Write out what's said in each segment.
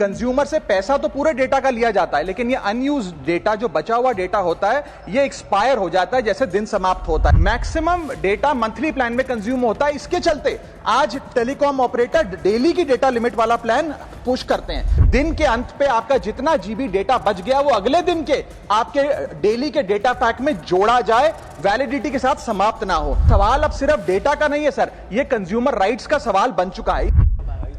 Consumer से पैसा तो पूरे डेटा का लिया जाता है, लेकिन ये अनयूज डेटा, जो बचा हुआ डेटा होता है, ये एक्सपायर हो जाता है जैसे दिन समाप्त होता है। मैक्सिमम डेटा मंथली प्लान में कंज्यूम होता है। इसके चलते आज टेलीकॉम ऑपरेटर डेली की डेटा लिमिट वाला प्लान पुश करते हैं। दिन के अंत पे आपका जितना जीबी डेटा बच गया वो अगले दिन के आपके डेली के डेटा पैक में जोड़ा जाए, वैलिडिटी के साथ समाप्त ना हो। सवाल अब सिर्फ डेटा का नहीं है सर, ये कंज्यूमर राइट्स का सवाल बन चुका है।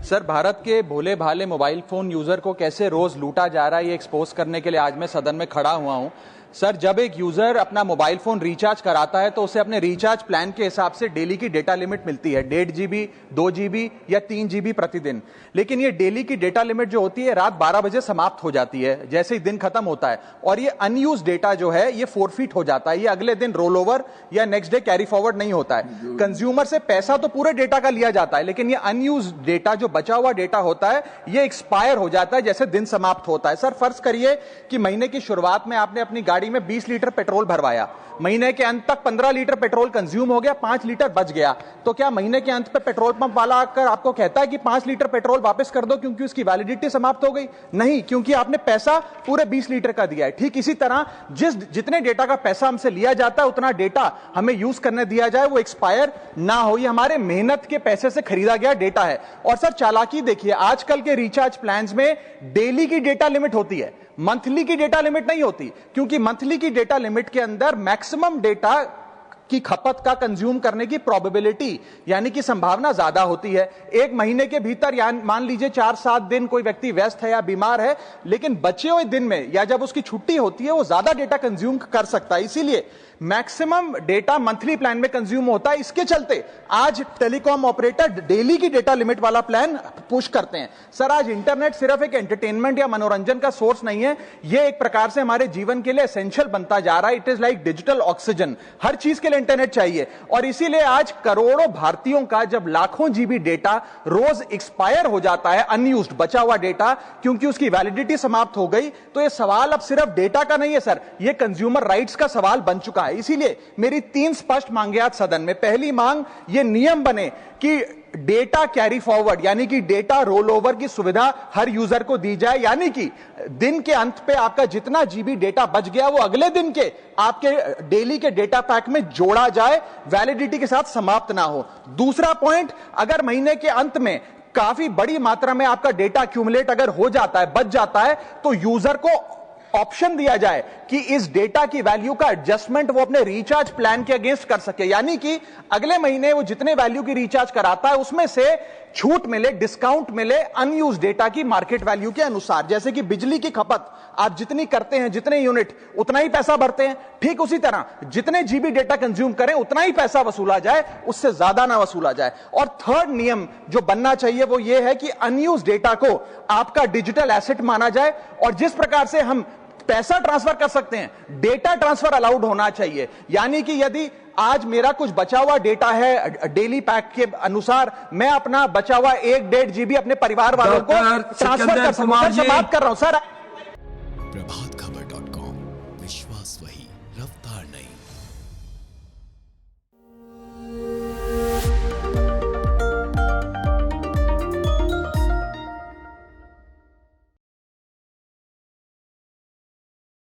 सर, भारत के भोले भाले मोबाइल फोन यूजर को कैसे रोज लूटा जा रहा है, ये एक्सपोज करने के लिए आज मैं सदन में खड़ा हुआ हूं। सर, जब एक यूजर अपना मोबाइल फोन रिचार्ज कराता है तो उसे अपने रिचार्ज प्लान के हिसाब से डेली की डेटा लिमिट मिलती है, 1.5 GB, 2 GB या 3 GB प्रतिदिन। लेकिन ये डेली की डेटा लिमिट जो होती है रात 12 बजे समाप्त हो जाती है जैसे ही दिन खत्म होता है, और ये अनयूज डेटा जो है ये फोरफिट हो जाता है। ये अगले दिन रोल ओवर या नेक्स्ट डे कैरी फॉरवर्ड नहीं होता है। कंज्यूमर से पैसा तो पूरे डेटा का लिया जाता है, लेकिन ये अनयूज डेटा, जो बचा हुआ डेटा होता है, ये एक्सपायर हो जाता है जैसे दिन समाप्त होता है। सर, फर्ज करिए कि महीने की शुरुआत में आपने अपनी गाड़ी में 20 लीटर पेट्रोल भरवाया, महीने के अंत तक 15 लीटर पेट्रोल कंज्यूम हो गया, 5 लीटर बच गया, तो क्या महीने के अंत पे पेट्रोल पंप वाला आकर आपको कहता है कि 5 लीटर पेट्रोल वापस कर दो क्योंकि उसकी वैलिडिटी समाप्त हो गई? नहीं, क्योंकि आपने पैसा पूरे 20 लीटर का दिया है। ठीक इसी तरह जितने डेटा का पैसा हमसे लिया जाता है उतना डेटा हमें यूज करने दिया जाए, वो एक्सपायर ना हो। ये हमारे मेहनत के पैसे से खरीदा गया डेटा है। और सर, चालाकी देखिए, आजकल के रिचार्ज प्लान्स में डेली की डेटा लिमिट होती है, मंथली की डेटा लिमिट नहीं होती, क्योंकि मंथली की डेटा लिमिट के अंदर मैक्सिमम डेटा की खपत का कंज्यूम करने की प्रोबेबिलिटी यानी कि संभावना ज्यादा होती है। एक महीने के भीतर या मान लीजिए 4-7 दिन कोई व्यक्ति व्यस्त है या बीमार है, लेकिन बचे हुए दिन में या जब उसकी छुट्टी होती है वो ज्यादा डेटा कंज्यूम कर सकता है। इसीलिए मैक्सिमम डेटा मंथली प्लान में कंज्यूम होता है। इसके चलते आज टेलीकॉम ऑपरेटर डेली की डेटा लिमिट वाला प्लान पुश करते हैं। सर, आज इंटरनेट सिर्फ एक एंटरटेनमेंट या मनोरंजन का सोर्स नहीं है, यह एक प्रकार से हमारे जीवन के लिए एसेंशियल बनता जा रहा है। It is like digital oxygen. हर चीज के लिए इंटरनेट चाहिए, और इसीलिए आज करोड़ों भारतीयों का जब लाखों जीबी डेटा रोज एक्सपायर हो जाता है, अनयूज्ड बचा हुआ डेटा, क्योंकि उसकी वैलिडिटी समाप्त हो गई, तो यह सवाल अब सिर्फ डेटा का नहीं है सर, यह कंज्यूमर राइट्स का सवाल बन चुका है। इसीलिए मेरी 3 स्पष्ट मांगे आज सदन में। पहली मांग, ये नियम बने कि डेटा कैरी फॉरवर्ड यानी कि डेटा रोल ओवर की सुविधा हर यूजर को दी जाए, यानी कि दिन के अंत पे आपका जितना जीबी डेटा बच गया वो अगले दिन के आपके डेली के डेटा पैक में जोड़ा जाए, वैलिडिटी के साथ समाप्त ना हो। दूसरा पॉइंट, अगर महीने के अंत में काफी बड़ी मात्रा में आपका डेटा एक्यूमुलेट अगर हो जाता है, बच जाता है, तो यूजर को ऑप्शन दिया जाए कि इस डेटा की वैल्यू का एडजस्टमेंट वो अपने रिचार्ज प्लान के अगेंस्ट कर सके, यानी कि अगले महीने वो जितने वैल्यू की रिचार्ज कराता है उसमें से छूट मिले, डिस्काउंट मिले अनयूज डेटा की मार्केट वैल्यू के अनुसार। जैसे कि बिजली की खपत आप जितनी करते हैं, जितने यूनिट, उतना ही पैसा भरते हैं, ठीक उसी तरह जितने जीबी डेटा कंज्यूम करें उतना ही पैसा वसूला जाए, उससे ज्यादा ना वसूला जाए। और थर्ड नियम जो बनना चाहिए वो ये है कि अनयूज डेटा को आपका डिजिटल एसेट माना जाए, और जिस प्रकार से हम पैसा ट्रांसफर कर सकते हैं, डेटा ट्रांसफर अलाउड होना चाहिए। यानी कि यदि आज मेरा कुछ बचा हुआ डेटा है डेली पैक के अनुसार, मैं अपना बचा हुआ 1-1.5 GB अपने परिवार वालों को ट्रांसफर कर सकूं। बात कर रहा हूं सर।